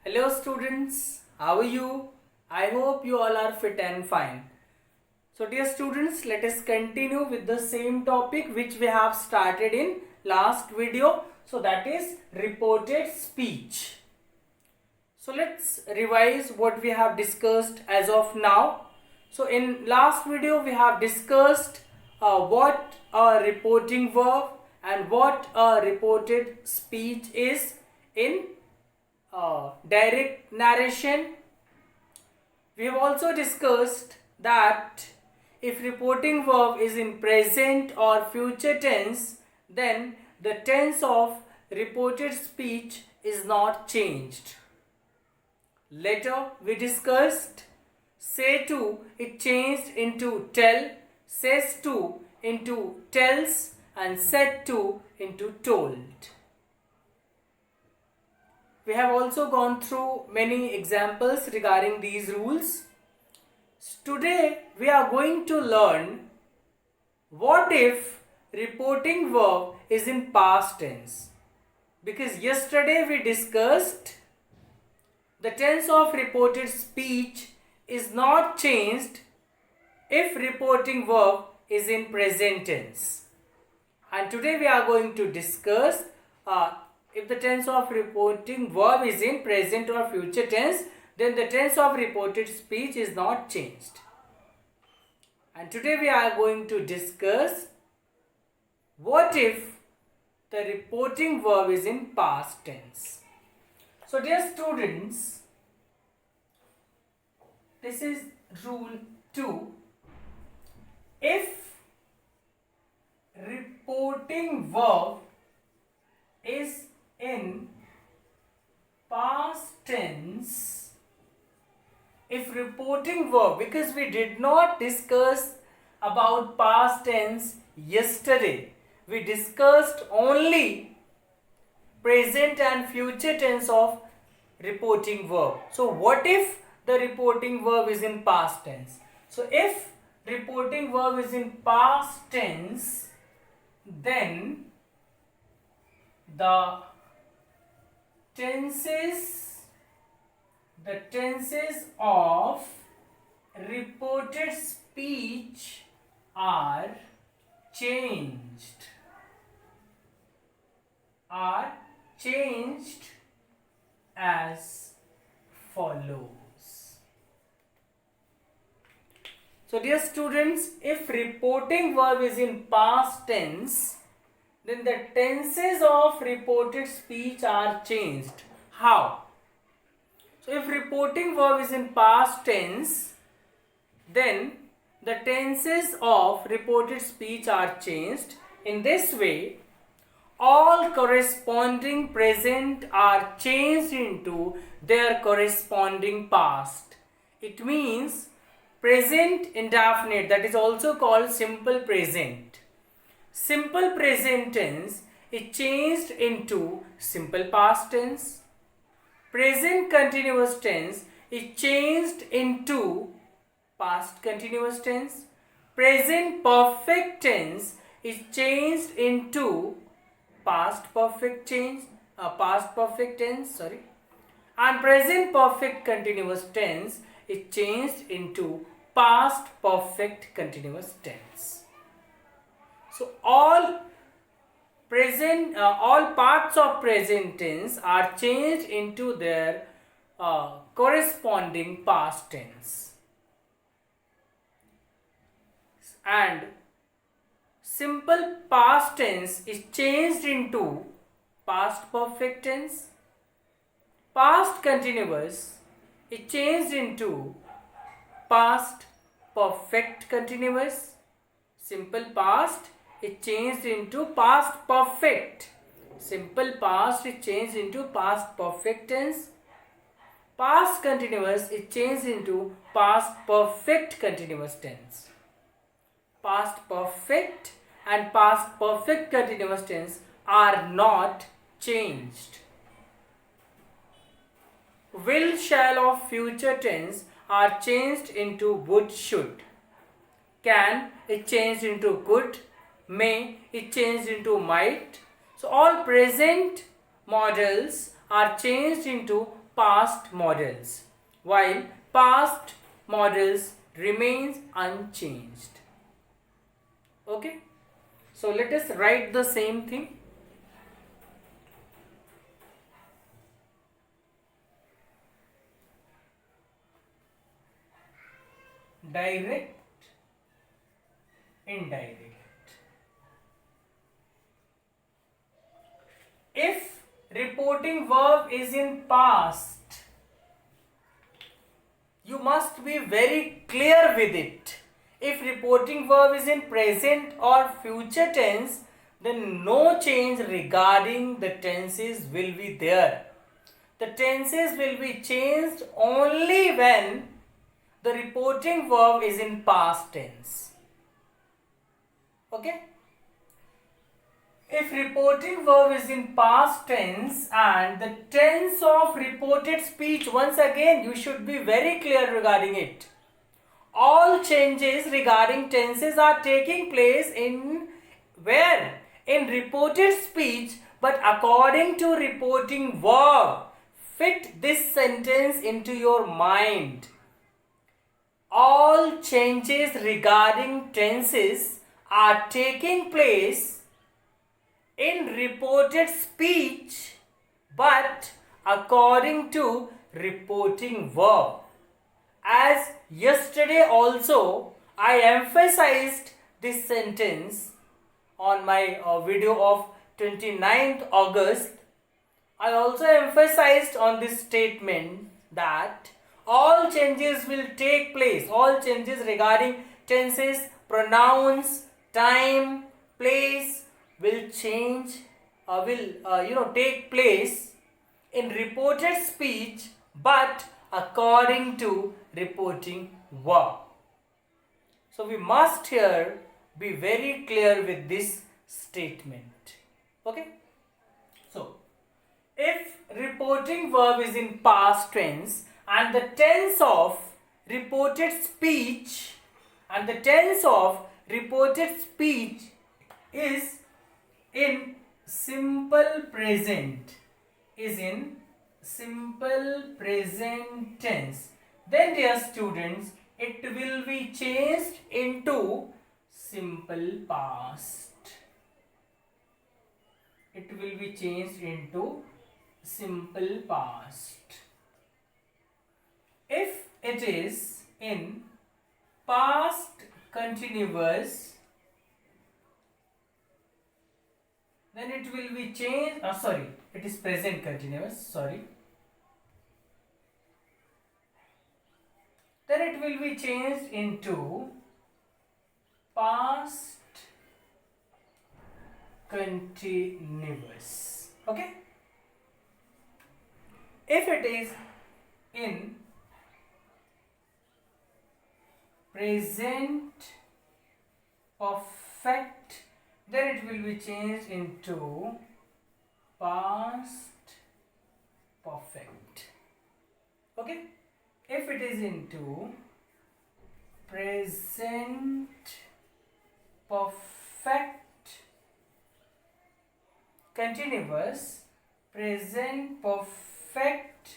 Hello students, how are you? I hope you all are fit and fine. So dear students, let us continue with the same topic which we have started in last video. So that is reported speech. So let's revise what we have discussed as of now. So in last video we have discussed what a reporting verb and what a reported speech is in direct narration. We have also discussed that if reporting verb is in present or future tense, then the tense of reported speech is not changed. Later we discussed say to, it changed into tell, says to into tells, and said to into told. We have also gone through many examples regarding these rules. Today we are going to learn what if reporting verb is in past tense. Because yesterday we discussed the tense of reported speech is not changed if reporting verb is in present tense. And today we are going to discuss if the tense of reporting verb is in present or future tense, then the tense of reported speech is not changed. And today we are going to discuss what if the reporting verb is in past tense. So dear students, this is rule 2. If reporting verb is in past tense, if reporting verb, because we did not discuss about past tense yesterday, we discussed only present and future tense of reporting verb. So what if the reporting verb is in past tense? So if reporting verb is in past tense, then the tenses of reported speech are changed as follows. So dear students, if reporting verb is in past tense, then the tenses of reported speech are changed. How? So if reporting verb is in past tense, then the tenses of reported speech are changed. In this way, all corresponding present are changed into their corresponding past. It means present indefinite, that is also called simple present. Simple present tense is changed into simple past tense. Present continuous tense is changed into past continuous tense. Present perfect tense is changed into past perfect tense. And present perfect continuous tense is changed into past perfect continuous tense. So all parts of present tense are changed into their corresponding past tense. And simple past tense is changed into past perfect tense. Past continuous is changed into past perfect continuous. Simple past is changed into past perfect. Simple past is changed into past perfect tense. Past continuous is changed into past perfect continuous tense. Past perfect and past perfect continuous tense are not changed. Will, shall of future tense are changed into would, should. Can is changed into could. May is changed into might. So all present models are changed into past models, while past models remains unchanged. Okay, so let us write the same thing. Direct, indirect. If reporting verb is in past, you must be very clear with it. If reporting verb is in present or future tense, then no change regarding the tenses will be there. The tenses will be changed only when the reporting verb is in past tense. Okay? If reporting verb is in past tense and the tense of reported speech, once again you should be very clear regarding it. All changes regarding tenses are taking place in where? In reported speech, but according to reporting verb. Fit this sentence into your mind. All changes regarding tenses are taking place in reported speech, but according to reporting verb. As yesterday also I emphasized this sentence on my video of 29th August. I also emphasized on this statement that all changes will take place, all changes regarding tenses, pronouns, time, place will change, take place in reported speech, but according to reporting verb. So we must here be very clear with this statement. Okay? So if reporting verb is in past tense and the tense of reported speech is in simple present tense, then dear students, it will be changed into simple past. It will be changed into simple past. If it is in past continuous, then it will be changed, it is present continuous, then it will be changed into past continuous. Okay? If it is in present perfect, then it will be changed into past perfect. Okay? If it is into present perfect continuous, present perfect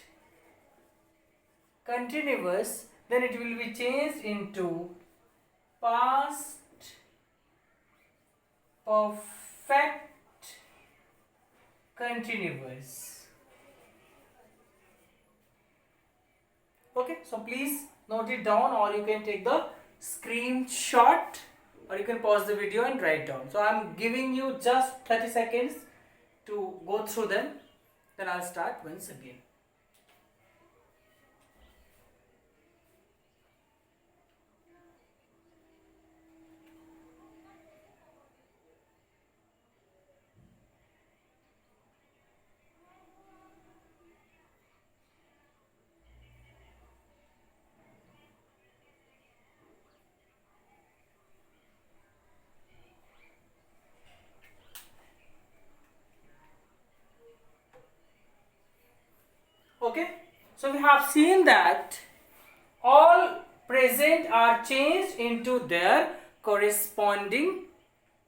continuous, then it will be changed into past perfect continuous. Okay, so please note it down, or you can take the screenshot, or you can pause the video and write down. So I am giving you just 30 seconds to go through them, then I'll start once again. Okay, so we have seen that all present are changed into their corresponding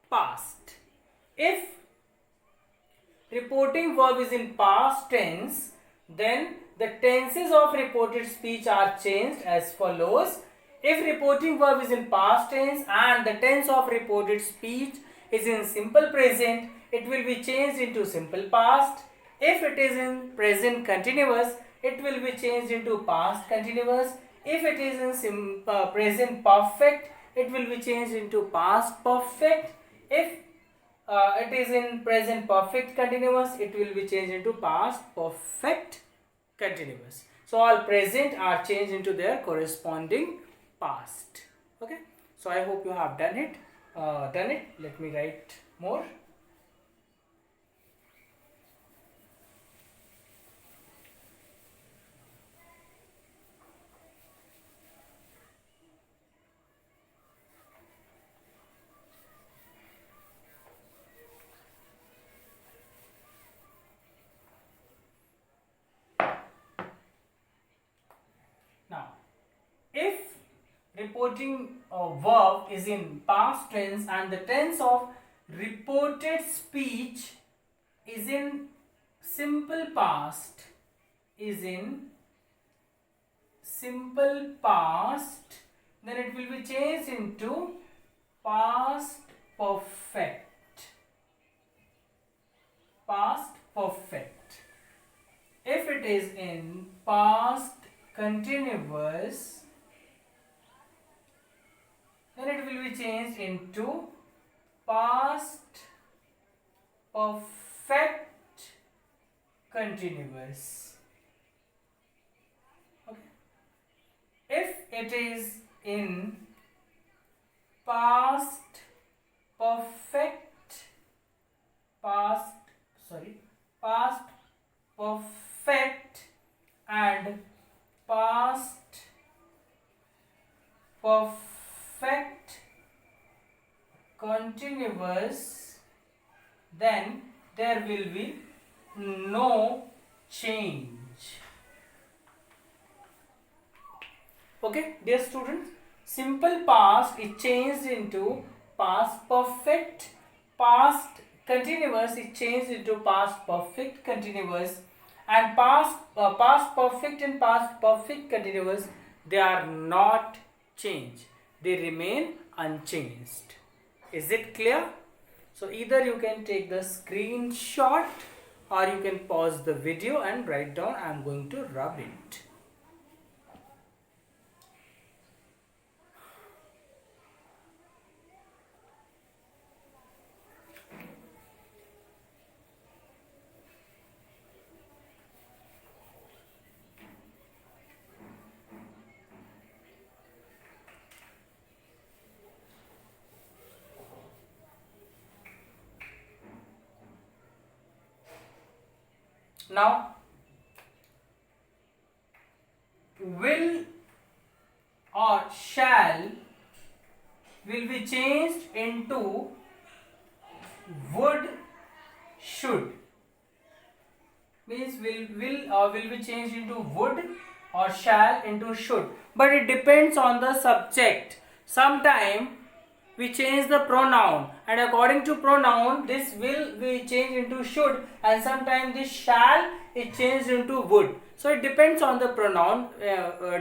past. If reporting verb is in past tense, then the tenses of reported speech are changed as follows. If reporting verb is in past tense and the tense of reported speech is in simple present, it will be changed into simple past. If it is in present continuous, it will be changed into past continuous. If it is in present perfect, it will be changed into past perfect. If it is in present perfect continuous, it will be changed into past perfect continuous. So all present are changed into their corresponding past. Okay, so I hope you have done it. Let me write more. Now, if reporting verb is in past tense and the tense of reported speech is in simple past, then it will be changed into past perfect. If it is in past continuous, then it will be changed into past perfect continuous. Okay. If it is in past perfect and past perfect continuous, then there will be no change. Okay, dear students, simple past is changed into past perfect, past continuous is changed into past perfect continuous, and past perfect and past perfect continuous, they are not changed, they remain unchanged. Is it clear? So either you can take the screenshot or you can pause the video and write down. I am going to rub it. Now, will or shall will be changed into would, should. Means will be changed into would or shall into should. But it depends on the subject. Sometime we change the pronoun, and according to pronoun this will be changed into should, and sometimes this shall is changed into would. So it depends on the pronoun.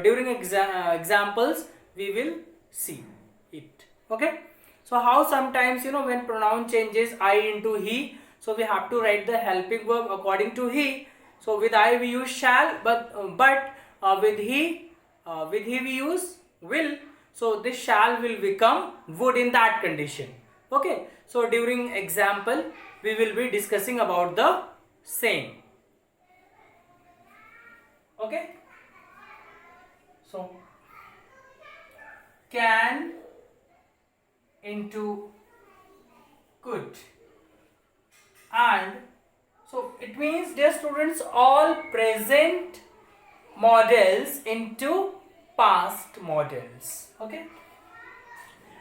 During examples we will see it. Okay, so how sometimes when pronoun changes I into he, so we have to write the helping verb according to he. So with I we use shall, but with he we use will. So this shall will become would in that condition. Okay, so during example we will be discussing about the same. Okay, so can into could, and so it means, dear students, all present models into past models. Okay,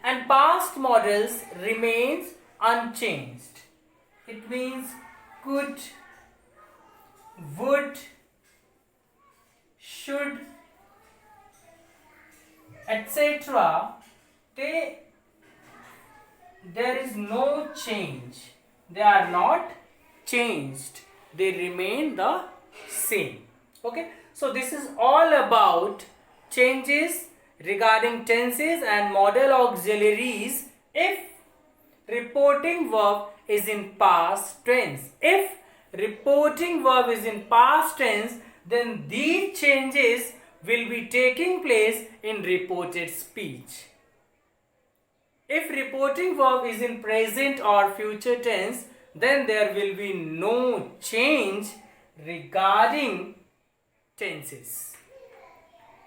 and past models remains unchanged. It means could, would, should, etc. There is no change. They are not changed. They remain the same. Okay. So this is all about changes regarding tenses and modal auxiliaries if reporting verb is in past tense. If reporting verb is in past tense, then these changes will be taking place in reported speech. If reporting verb is in present or future tense, then there will be no change regarding tenses.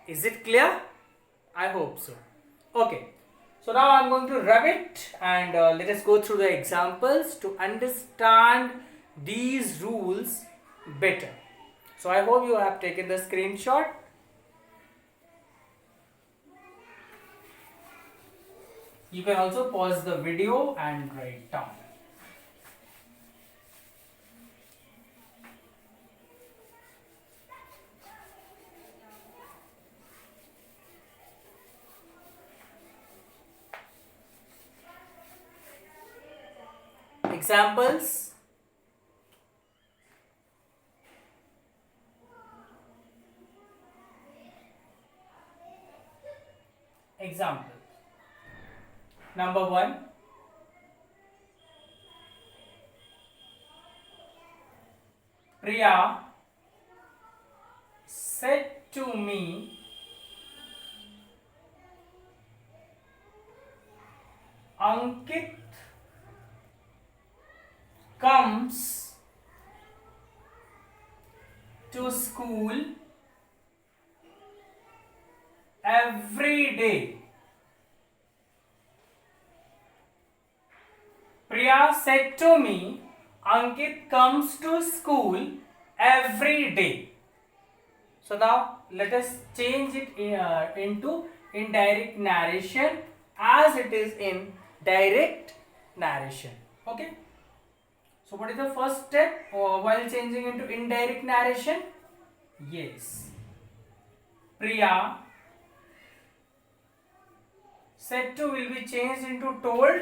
Is it clear? I hope so. Okay. So now I am going to rub it and let us go through the examples to understand these rules better. So I hope you have taken the screenshot. You can also pause the video and write down. Examples. Example. Number 1. Priya said to me, Ankit comes to school every day. Priya said to me, Ankit comes to school every day. So now let us change it into indirect narration as it is in direct narration. Okay. So what is the first step while changing into indirect narration? Yes. Priya said to will be changed into told.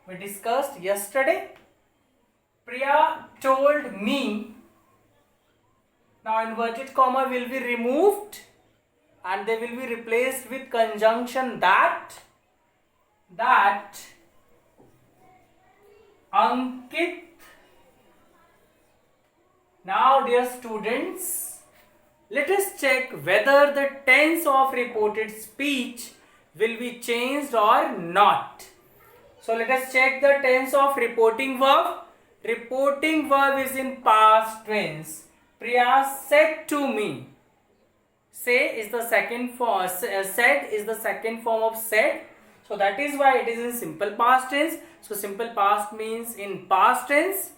We discussed yesterday. Priya told me. Now inverted comma will be removed and they will be replaced with conjunction that Ankit. Now dear students, let us check whether the tense of reported speech will be changed or not. So let us check the tense of reporting verb. Reporting verb is in past tense. Priya said to me. Say is the second form. Said is the second form of said. So that is why it is in simple past tense. So simple past means in past tense.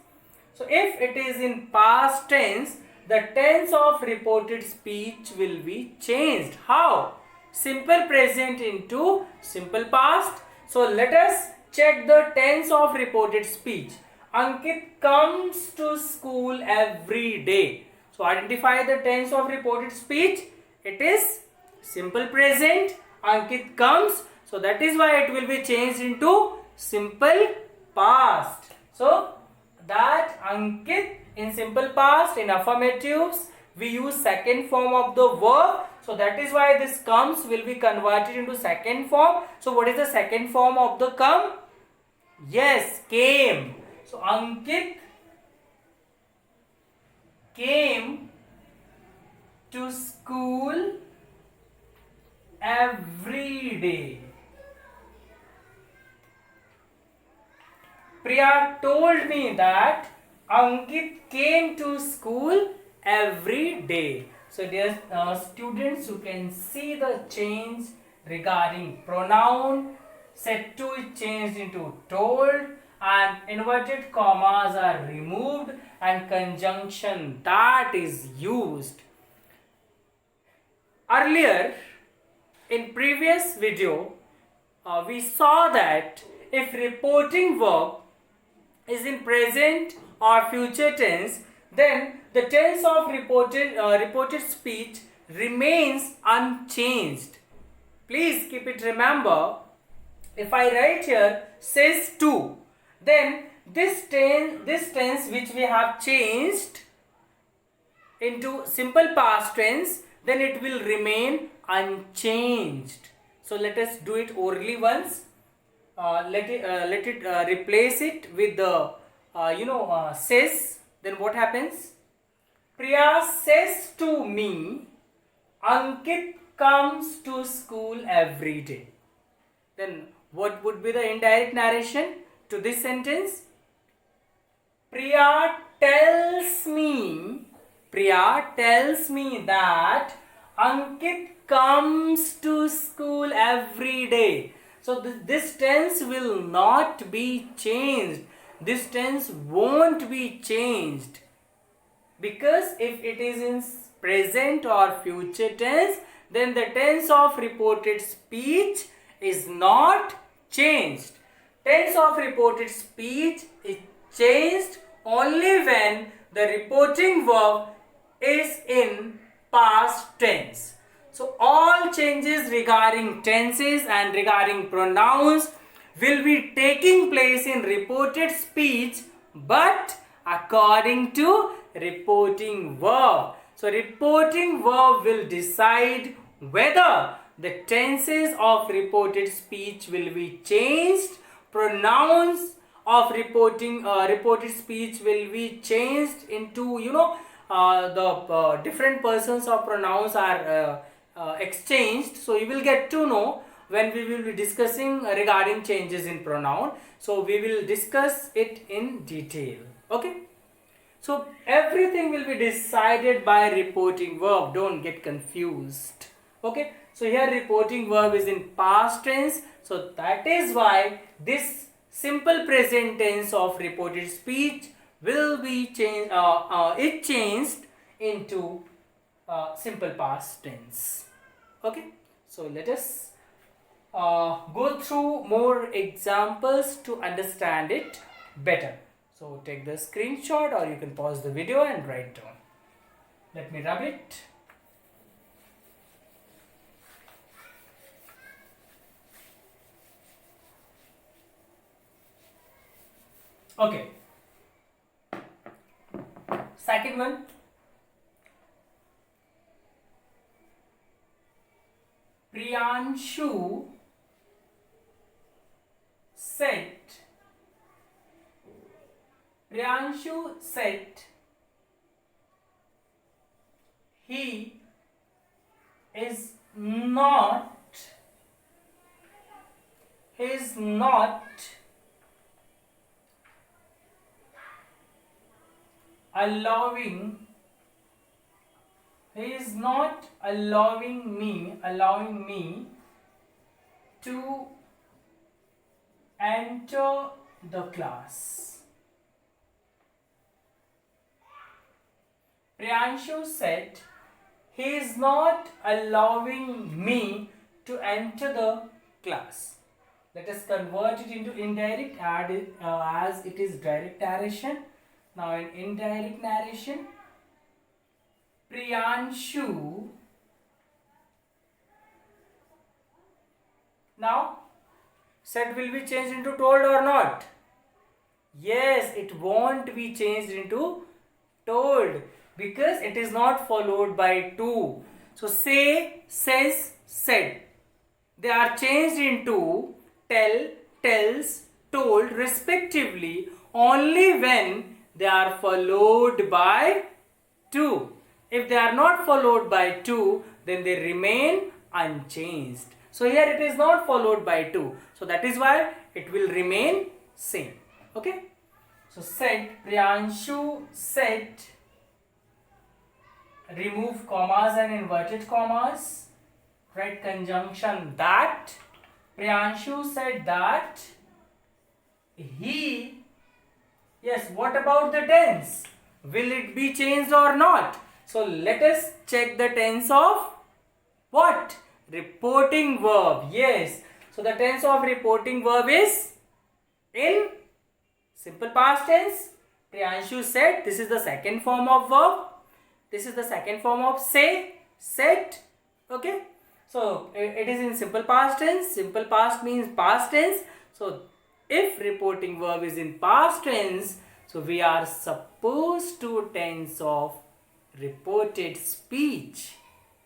So if it is in past tense, the tense of reported speech will be changed. How? Simple present into simple past. So let us check the tense of reported speech. Ankit comes to school every day. So identify the tense of reported speech. It is simple present. Ankit comes. So that is why it will be changed into simple past. So that Ankit in simple past, in affirmatives, we use second form of the verb. So that is why this comes will be converted into second form. So what is the second form of the come? Yes, came. So Ankit came to school every day. Priya told me that Ankit came to school every day. So dear students, you can see the change regarding pronoun. Said to is changed into told and inverted commas are removed and conjunction that is used. Earlier in previous video we saw that if reporting verb is in present or future tense, then the tense of reported speech remains unchanged. Please keep it remember. If I write here says to, then this tense which we have changed into simple past tense, then it will remain unchanged. So let us do it orally once. Let it replace it with the says. Then what happens? Priya says to me, Ankit comes to school every day. Then what would be the indirect narration to this sentence? Priya tells me that Ankit comes to school every day. So this tense will not be changed. This tense won't be changed. Because if it is in present or future tense, then the tense of reported speech is not changed. Tense of reported speech is changed only when the reporting verb is in past tense. So all changes regarding tenses and regarding pronouns will be taking place in reported speech, but according to reporting verb. So reporting verb will decide whether the tenses of reported speech will be changed, pronouns of reported speech will be changed into the different persons of pronouns are exchanged. So you will get to know when we will be discussing regarding changes in pronoun. So we will discuss it in detail. Okay. So everything will be decided by reporting verb. Don't get confused. Okay. So here reporting verb is in past tense. So that is why this simple present tense of reported speech will be changed into simple past tense. Okay. So let us go through more examples to understand it better. So take the screenshot or you can pause the video and write down. Let me rub it. Okay. Second one. Priyanshu said he is not allowing me to enter the class. Priyanshu said he is not allowing me to enter the class. Let us convert it into indirect as it is direct narration. Now in indirect narration, Priyanshu. Now said will be changed into told or not? Yes, it won't be changed into told because it is not followed by to. So say, says, said. They are changed into tell, tells, told respectively only when they are followed by to. If they are not followed by to, then they remain unchanged. So here it is not followed by to. So that is why it will remain same. Okay. So said, Priyanshu said, remove commas and inverted commas. Write conjunction that. Priyanshu said that he. Yes, what about the tense? Will it be changed or not? So let us check the tense of what? Reporting verb. Yes. So the tense of reporting verb is in simple past tense. Priyanshu said, this is the second form of verb. This is the second form of say, said. Okay. So it is in simple past tense. Simple past means past tense. So if reporting verb is in past tense, so we are supposed to reported speech.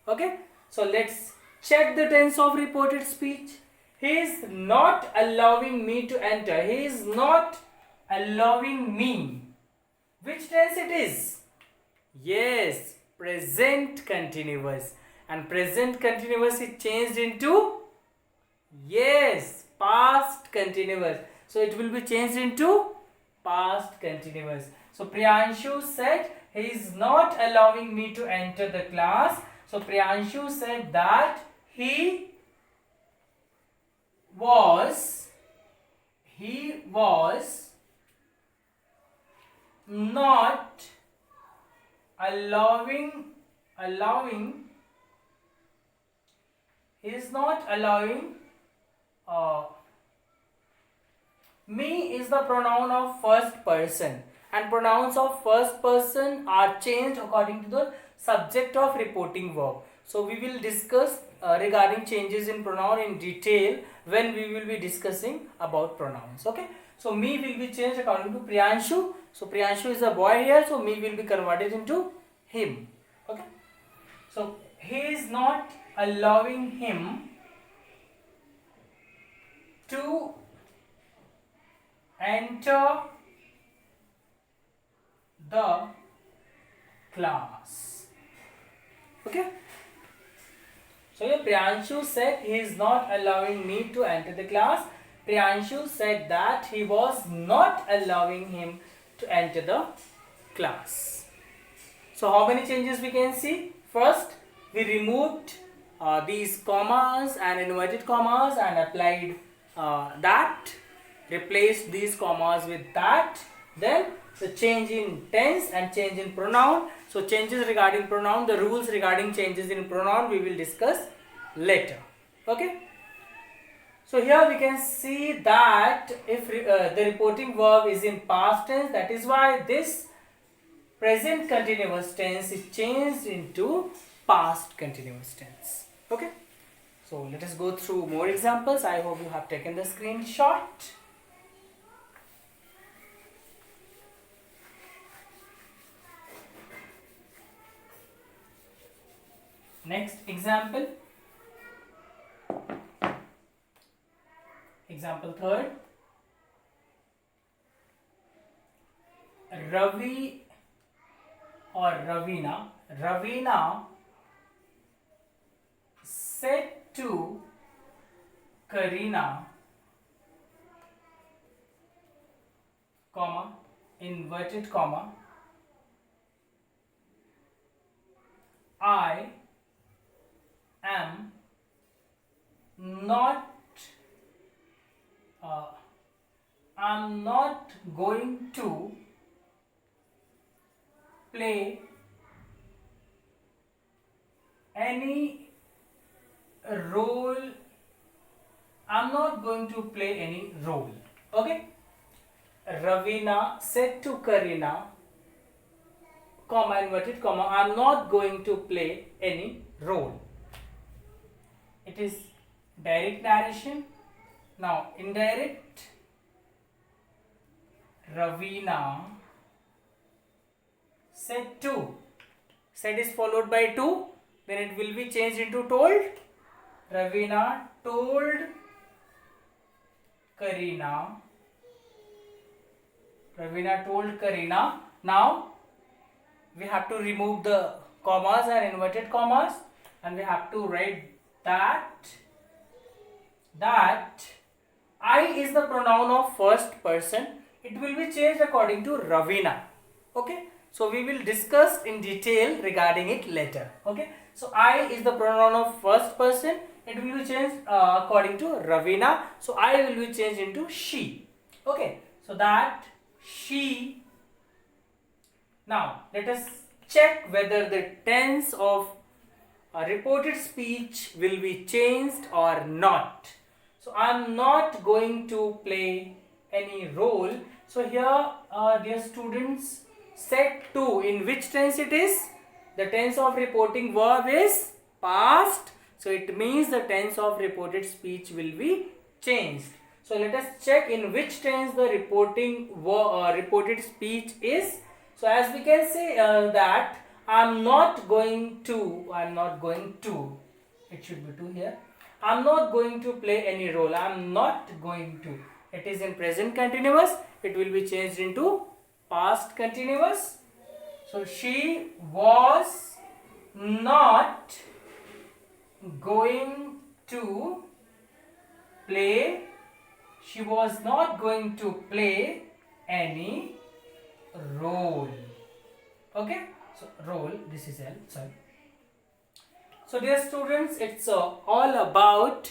Okay, so let's check the tense of reported speech. He is not allowing me to enter. He is not allowing me. Which tense it is? Yes, present continuous. And present continuous is changed into, yes, past continuous. So it will be changed into past continuous. So Priyanshu said he is not allowing me to enter the class. So Priyanshu said that he was not allowing he is not allowing me is the pronoun of first person, and pronouns of first person are changed according to the subject of reporting verb. So we will discuss regarding changes in pronoun in detail when we will be discussing about pronouns. Okay, so me will be changed according to Priyanshu. So Priyanshu is a boy here, so me will be converted into him. Okay, so he is not allowing him to enter the class. Okay, so here Priyanshu said he is not allowing me to enter the class. Priyanshu said that he was not allowing him to enter the class. So how many changes we can see? First, we removed these commas and inverted commas and applied that, replaced these commas with that. Then the change in tense and change in pronoun. So changes regarding pronoun, the rules regarding changes in pronoun we will discuss later. Okay, so here we can see that if the reporting verb is in past tense, that is why this present continuous tense is changed into past continuous tense. Okay, so let us go through more examples. I hope you have taken the screenshot. Next example. Example third. Ravi or Ravina said to Karina, comma, inverted comma, I am not I'm not going to play any role. I'm not going to play any role. Okay, Ravina said to Karina, comma, inverted comma, I'm not going to play any role. It is direct narration. Now indirect, Ravina said to. Said is followed by to, then it will be changed into told. Ravina told Karina. Ravina told Karina. Now we have to remove the commas and inverted commas, and we have to write that I is the pronoun of first person. It will be changed according to Ravina. Okay, so we will discuss in detail regarding it later. Okay, so I is the pronoun of first person. It will be changed according to Ravina. So I will be changed into she. Okay, so that she. Now let us check whether the tense of reported speech will be changed or not. So I am not going to play any role. So here dear students, said to, in which tense it is? The tense of reporting verb is past. So it means the tense of reported speech will be changed. So let us check in which tense the reported speech is. So as we can say that I'm not going to, it should be to here. I'm not going to play any role. I'm not going to. It is in present continuous. It will be changed into past continuous. So she was not going to play. She was not going to play any role. Okay, so role, this is L, sorry. So dear students, it's all about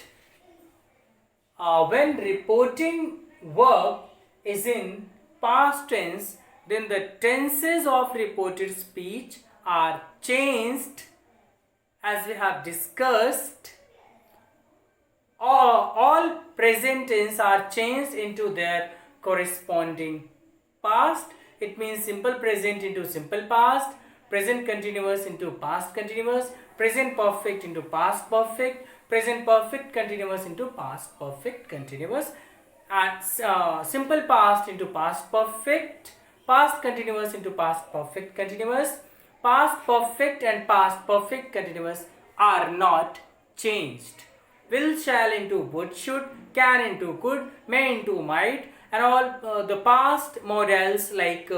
when reporting verb is in past tense, then the tenses of reported speech are changed, as we have discussed. All present tense are changed into their corresponding past. It means simple present into simple past, present continuous into past continuous, present perfect into past perfect, present perfect continuous into past perfect continuous, and simple past into past perfect, past continuous into past perfect continuous. Past perfect and past perfect continuous are not changed. Will, shall into would, should, can into could, may into might, and all the past models like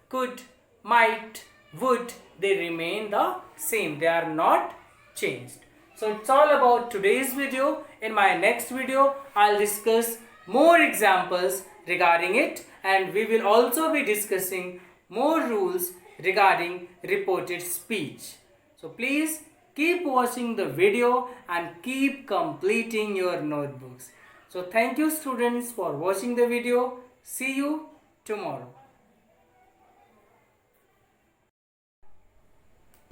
could, might, would, they remain the same. They are not changed. So it's all about today's video. In my next video, I'll discuss more examples regarding it, and we will also be discussing more rules regarding reported speech. So please keep watching the video and keep completing your notebooks. So thank you students for watching the video. See you tomorrow.